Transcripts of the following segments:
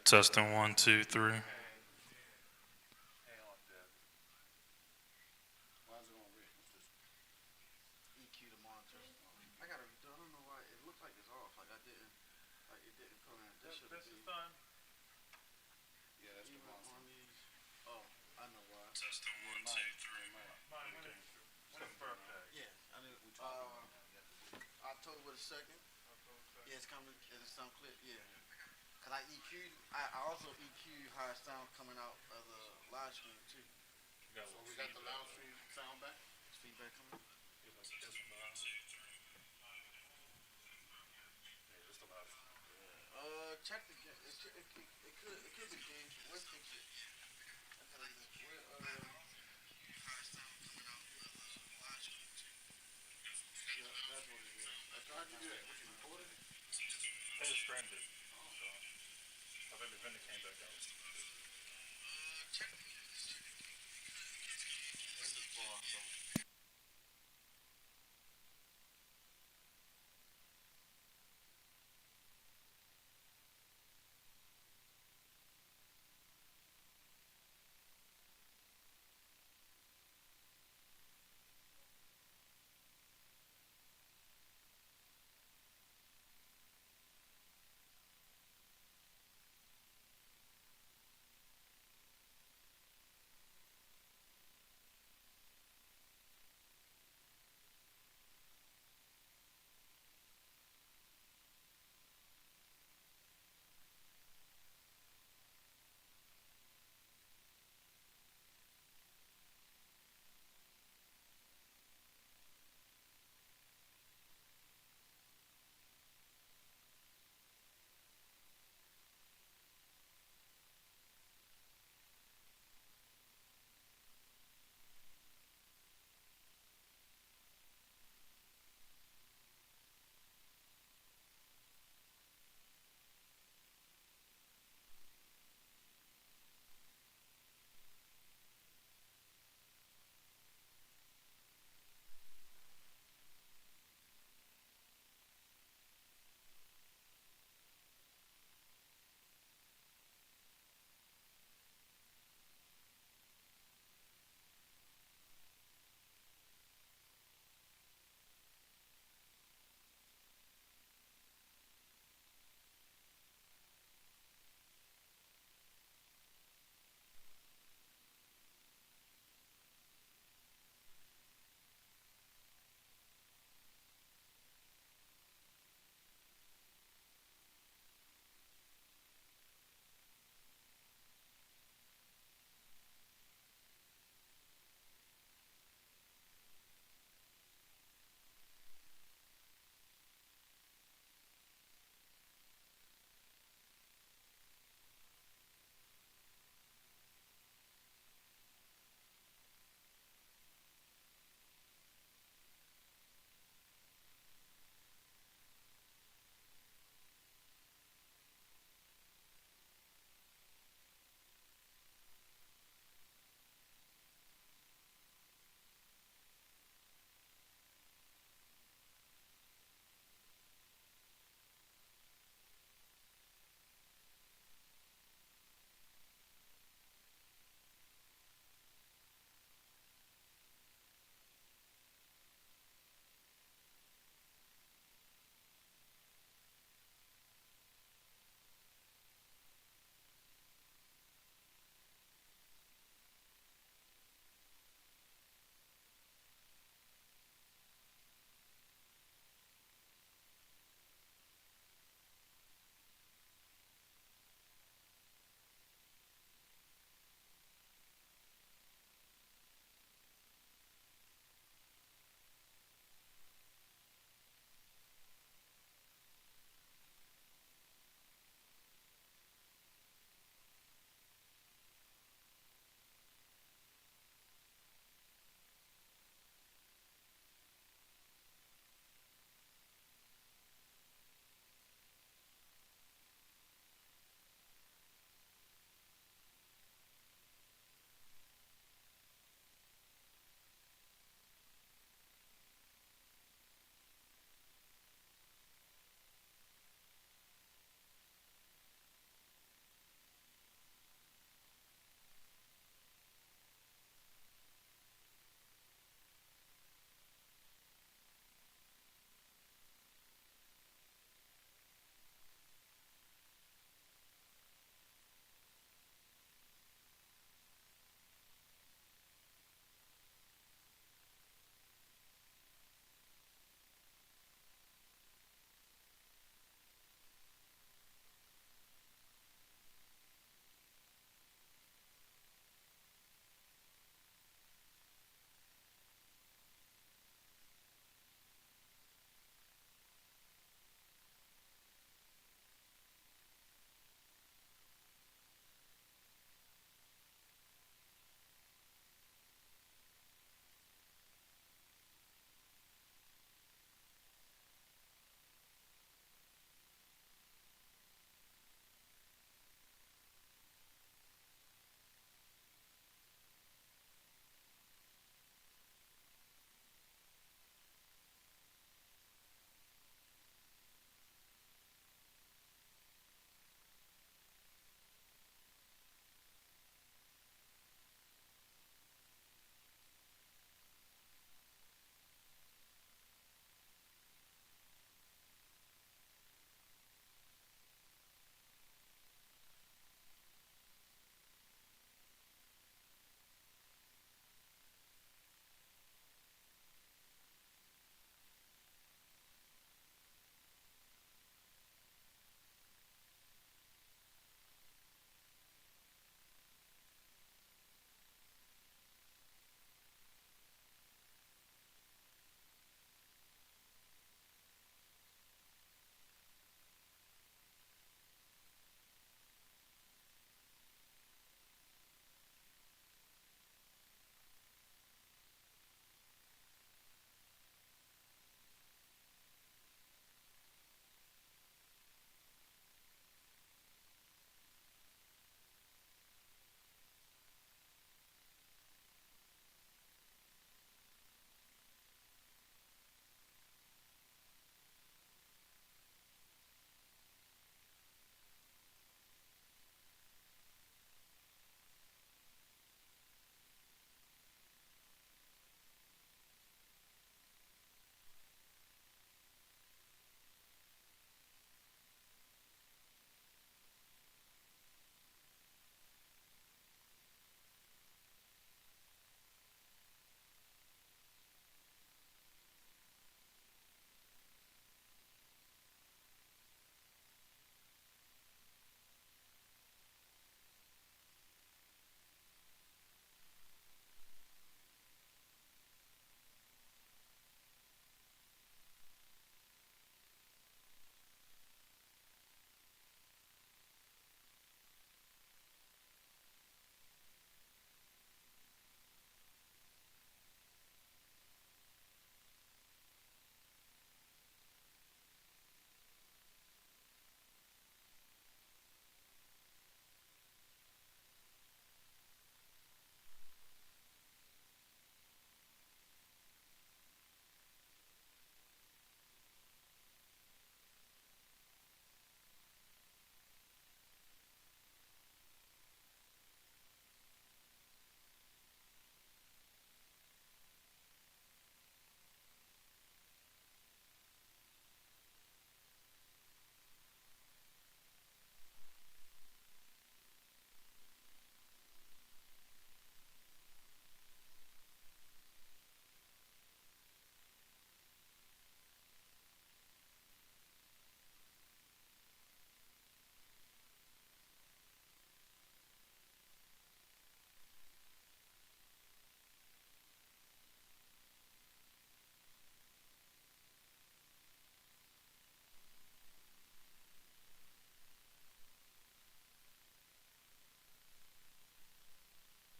Testing 1, 2, 3. Why is it on red? What's this? EQ the monitor. I gotta redo. I don't know why it looks like it's off. Like I didn't. Like it didn't come in. This should be. Yeah, that's the monitor. On these. Oh, I know why. Testing Yeah, 1, 2, 3. Yeah, I knew. October the 2nd. Yeah, it's coming. It's sound clear. Yeah. Cause I EQ'd. I also EQ'd how it sounds coming out of the live stream too. So we got the live stream sound back. Is feedback coming? Check the game. It could be games. Where's the shit? Where yeah, that's what it is. How'd you do that? What you recorded it? This is far. So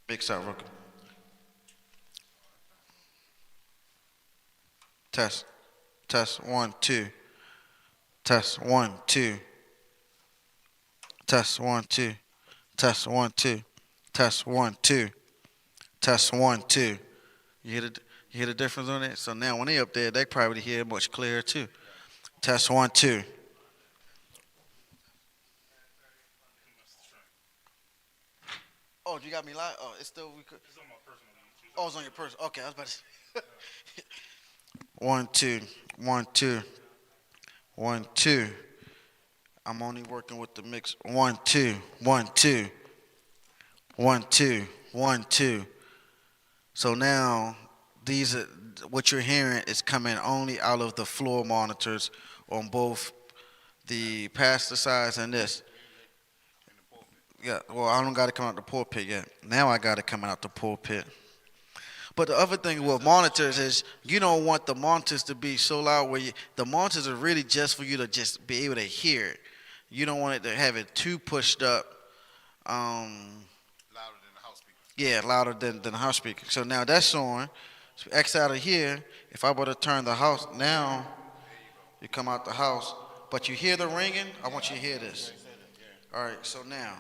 Mix out real quick. Test. Test 1, 2. Test 1, 2. Test 1, 2. Test 1, 2. Test 1, 2. Test 1, 2. You hear the you hear the difference on it? So now when they up there, they probably hear much clearer too. Test 1, 2. Oh, you got me live? Oh, it's still we could. Oh, it's on your person. Okay, I was about to say. 1, 2. 1, 2. 1, 2. I'm only working with the mix. 1, 2. 1, 2. 1, 2. 1, 2. So now these are what you're hearing is coming only out of the floor monitors on both the pastor sides and this. Yeah, well, I don't got to come out the pulpit yet. Now I got to come out the pulpit. But the other thing with monitors is you don't want the monitors to be so loud where the monitors are really just for you to just be able to hear it. You don't want it to have it too pushed up. Louder than the house speakers. Yeah, louder than the house speaker. So now that's on. So X out of here. If I were to turn the house now, you come out the house, but you hear the ringing. I want you to hear this. All right. So now,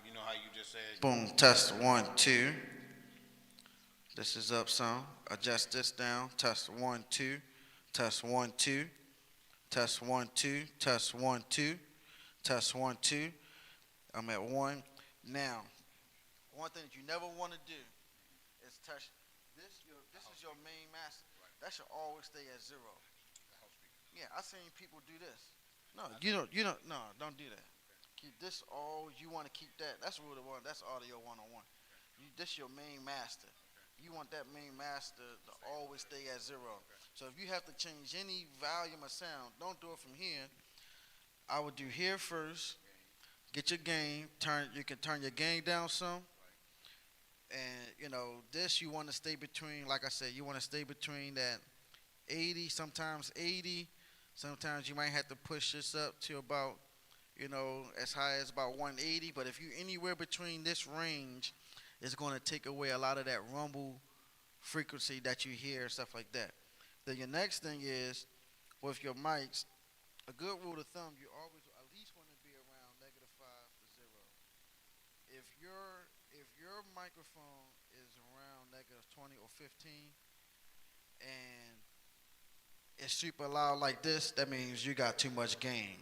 You know how you just said. boom. Test 1, 2. This is up some. Adjust this down. Test 1, 2. Test 1, 2. Test 1, 2. Test 1, 2. Test 1, 2. I'm at 1. Now, one thing that you never want to do is touch this. This is your main master. That should always stay at 0. Yeah, I seen people do this. No, you don't. You don't. No, don't do that. Keep this all. You want to keep that. That's rule one. That's audio 101. This your main master. You want that main master to always stay at 0. So if you have to change any volume of sound, don't do it from here. I would do here first. Get your gain. You can turn your gain down some. And this you want to stay between. Like I said, you want to stay between that 80, sometimes 80. Sometimes you might have to push this up to about, as high as about 180. But if you're anywhere between this range, it's going to take away a lot of that rumble frequency that you hear and stuff like that. Then your next thing is with your mics, a good rule of thumb, you always at least want to be around -5 to 0. If your microphone is around -20 or 15 and it's super loud like this, that means you got too much gain.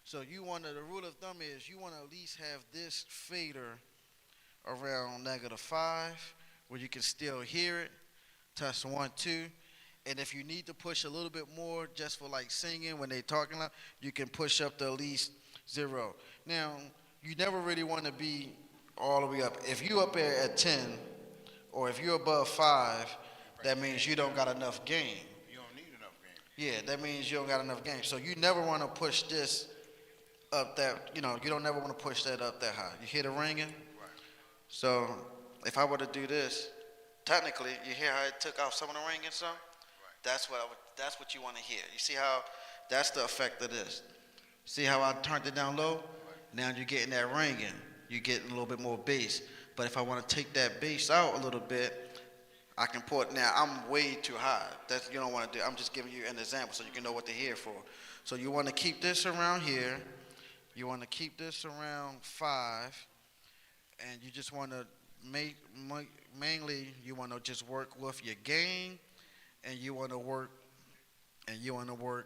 So the rule of thumb is you want to at least have this fader around -5 where you can still hear it. Test 1, 2. And if you need to push a little bit more just for like singing when they talking loud, you can push up to at least 0. Now, you never really want to be all the way up. If you up there at 10 or if you're above 5, that means you don't got enough gain. You don't need enough gain. Yeah, that means you don't got enough gain. So you never want to push this up that, you don't never want to push that up that high. You hear the ringing? Right. So if I were to do this, technically, you hear how it took off some of the ringing some? Right. That's what you want to hear. You see how that's the effect of this. See how I turned it down low? Now you're getting that ringing. You're getting a little bit more bass. But if I want to take that bass out a little bit, I can put now. I'm way too high. That's you don't want to do. I'm just giving you an example so you can know what to hear for. So you want to keep this around here. You want to keep this around 5, and you just want to mainly you want to just work with your gain, and you want to work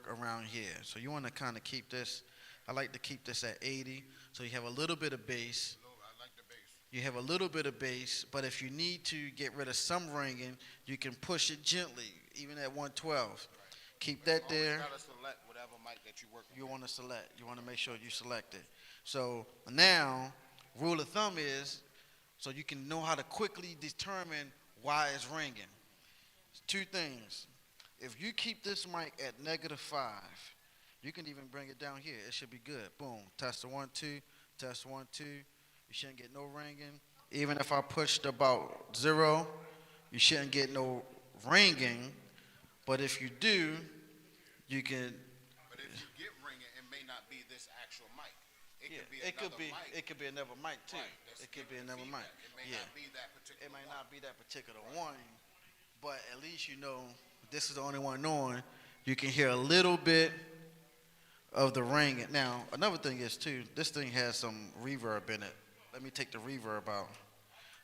around here. So you want to kind of keep this. I like to keep this at 80, so you have a little bit of bass. I like the bass. You have a little bit of bass, but if you need to get rid of some ringing, you can push it gently, even at 112. Right. Keep that there. You gotta select whatever mic that you work with. You want to select. You want to make sure you select it. So now, rule of thumb is, so you can know how to quickly determine why it's ringing. Two things. If you keep this mic at -5, you can even bring it down here. It should be good. Boom. Test 1, 2. Test 1, 2. You shouldn't get no ringing. Even if I pushed about 0, you shouldn't get no ringing. But if you do, you can. But if you get ringing, it may not be this actual mic. It Yeah, could be it could another be. mic. It could be another mic too. Right, that's It could be giving the another mic. feedback. It may Yeah, not be that particular it may one. not be that particular one, but at least you know this is the only one knowing. You can hear a little bit of the ring. Now another thing is too. This thing has some reverb in it. Let me take the reverb out.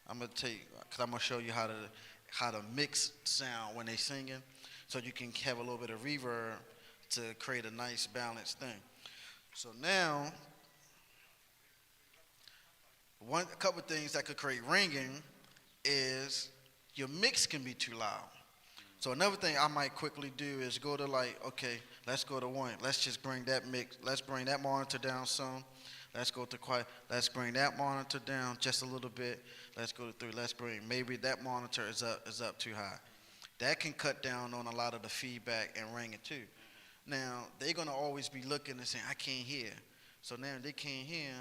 I'm gonna take because I'm gonna show you how to mix sound when they singing, so you can have a little bit of reverb to create a nice balanced thing. So now, a couple of things that could create ringing is your mix can be too loud. So another thing I might quickly do is go to like, okay, let's go to one. Let's just bring that mix. Let's bring that monitor down some. Let's go to quiet. Let's bring that monitor down just a little bit. Let's go to three. Let's bring maybe that monitor is up too high. That can cut down on a lot of the feedback and ringing too. Now they're gonna always be looking and saying, I can't hear. So now if they can't hear,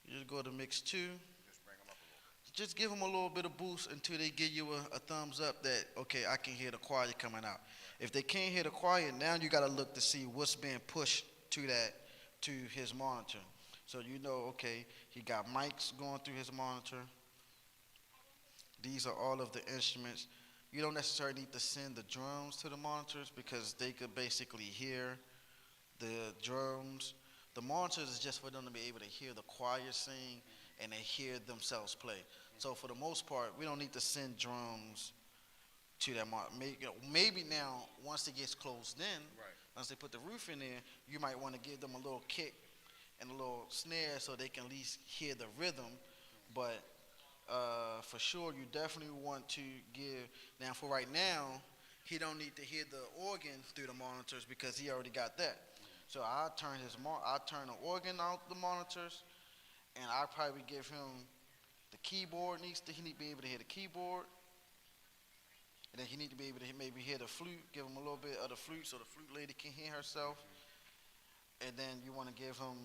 you just go to mix two. Just bring them up a little. Just give them a little bit of boost until they give you a thumbs up that, okay, I can hear the choir coming out. If they can't hear the choir, now you got to look to see what's being pushed to his monitor. So you know, okay, he got mics going through his monitor. These are all of the instruments. You don't necessarily need to send the drums to the monitors because they could basically hear the drums. The monitors is just for them to be able to hear the choir sing and they hear themselves play. So for the most part, we don't need to send drums to that monitor. Maybe now, once it gets closed in, Right. once they put the roof in there, you might want to give them a little kick and a little snare so they can at least hear the rhythm. But for sure, you definitely want to give. Now, for right now, he don't need to hear the organ through the monitors because he already got that. So I turn the organ out the monitors, and I probably give him the keyboard. He need to be able to hear the keyboard, and then he need to be able to maybe hear the flute. Give him a little bit of the flute so the flute lady can hear herself, and then you want to give him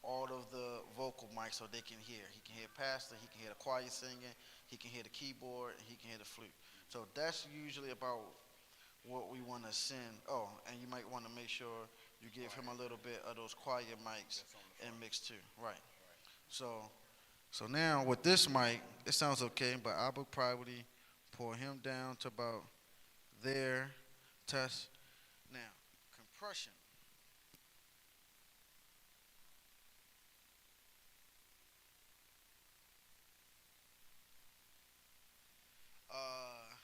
all of the vocal mics so they can hear. He can hear pastor, he can hear the choir singing, he can hear the keyboard, and he can hear the flute. So that's usually about what we want to send. Oh, and you might want to make sure you give him a little bit of those choir mics and mix too. Right. So now with this mic, it sounds okay, but I would probably pull him down to about there. Test. Now, compression. Uh,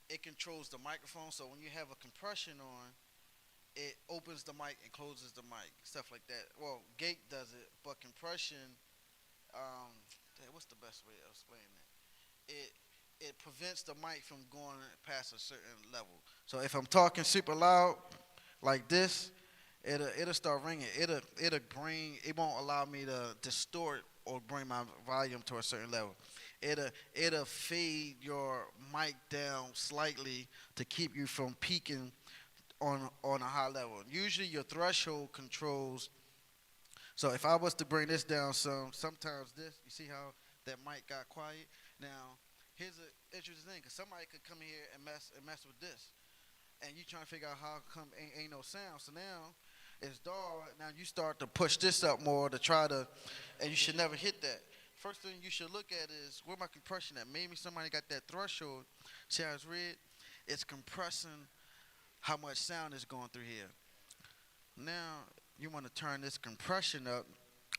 it controls the microphone, so when you have a compression on, it opens the mic and closes the mic, stuff like that. Well, gate does it, but compression, what's the best way of explaining it? It prevents the mic from going past a certain level. So if I'm talking super loud like this, it'll start ringing. It won't allow me to distort or bring my volume to a certain level. It'll fade your mic down slightly to keep you from peaking on a high level. Usually your threshold controls. So if I was to bring this down sometimes this, you see how that mic got quiet? Now, here's an interesting thing, because somebody could come here and mess with this. And you trying to figure out how come ain't no sound. So now it's dull. Now you start to push this up more to try to, and you should never hit that. First thing you should look at is where my compression at. Maybe somebody got that threshold. See how it's red? It's compressing how much sound is going through here. Now you want to turn this compression up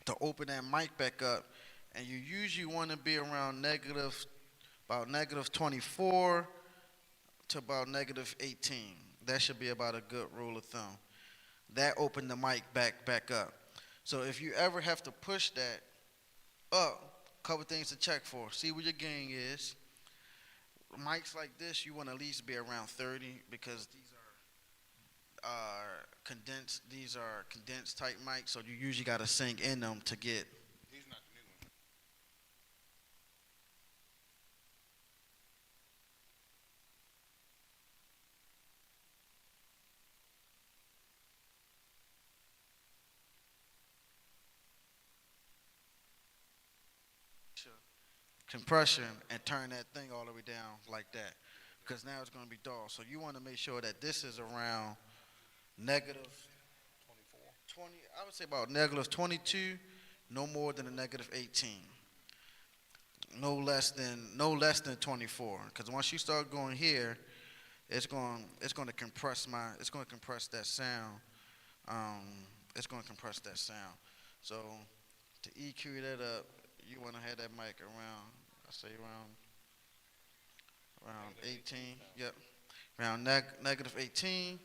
to open that mic back up, and you usually want to be around about negative 24 to about negative 18. That should be about a good rule of thumb. That opened the mic back up. So if you ever have to push that up, a couple things to check for. See where your gain is. Mics like this, you want to at least be around 30 because these are condensed. These are condensed type mics, so you usually got to sing in them to get. He's not the new one. Compression and turn that thing all the way down like that, because now it's going to be dull. So you want to make sure that this is around negative 20. I would say about negative 22, no more than a negative 18. No less than 24. Because once you start going here, it's going to compress that sound. Um, it's going to compress that sound. So to EQ that up, you want to have that mic around. I say around 18. Yep, around negative 18,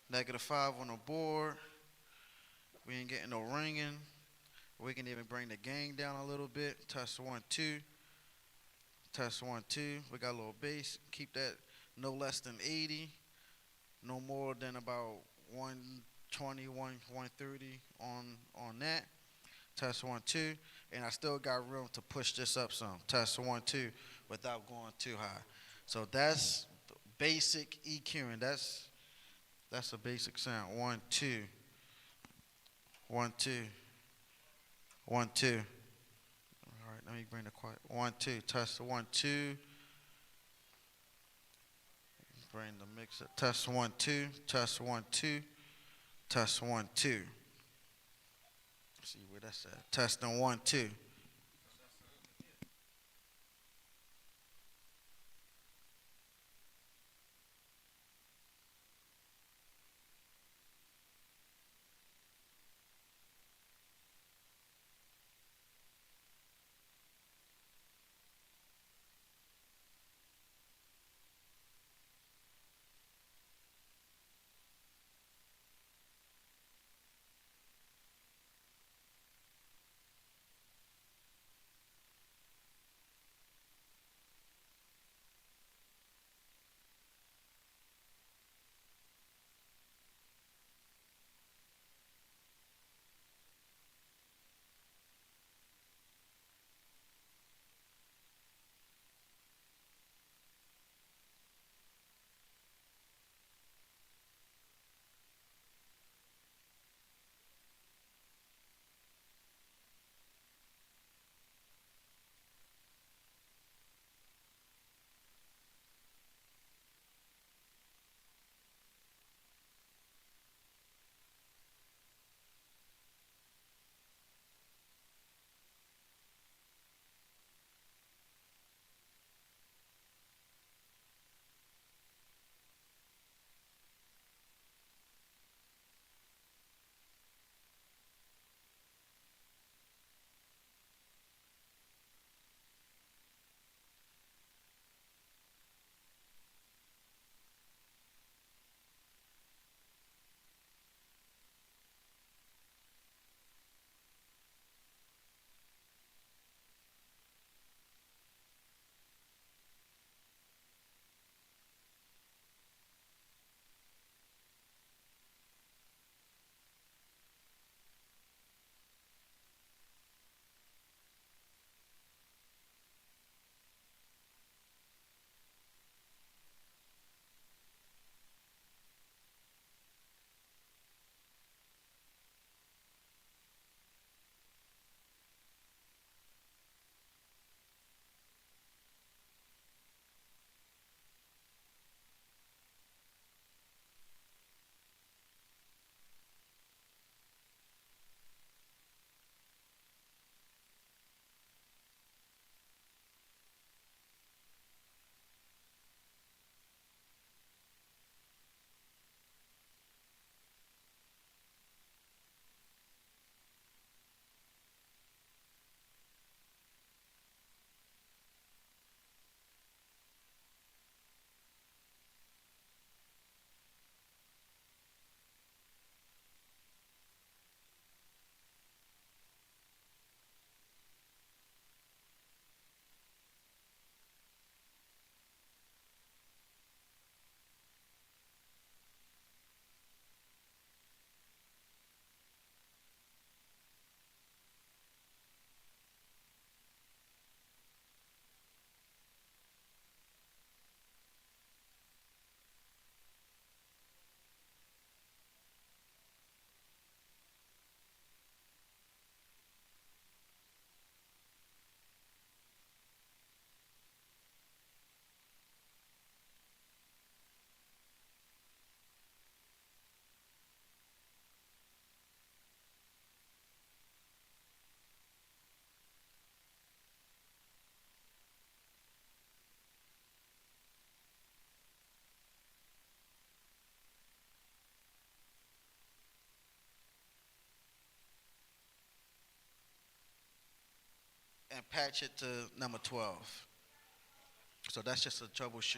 negative 5 on the board. We ain't getting no ringing. We can even bring the gain down a little bit. Test 1 2. Test 1 2. We got a little bass. Keep that no less than 80. No more than about 120, 130 on that. Test 1 2. And I still got room to push this up some. Test 1 2 without going too high. So that's basic EQing. That's a basic sound. 1 2. 1 2. 1 2. All right, let me bring the quiet. 1 2. Test 1 2. Bring the mixer. Test 1 2. Test 1 2. Test 1 2. See where that's at. Testing 1 2. and patch it to number 12. So that's just a troubleshoot.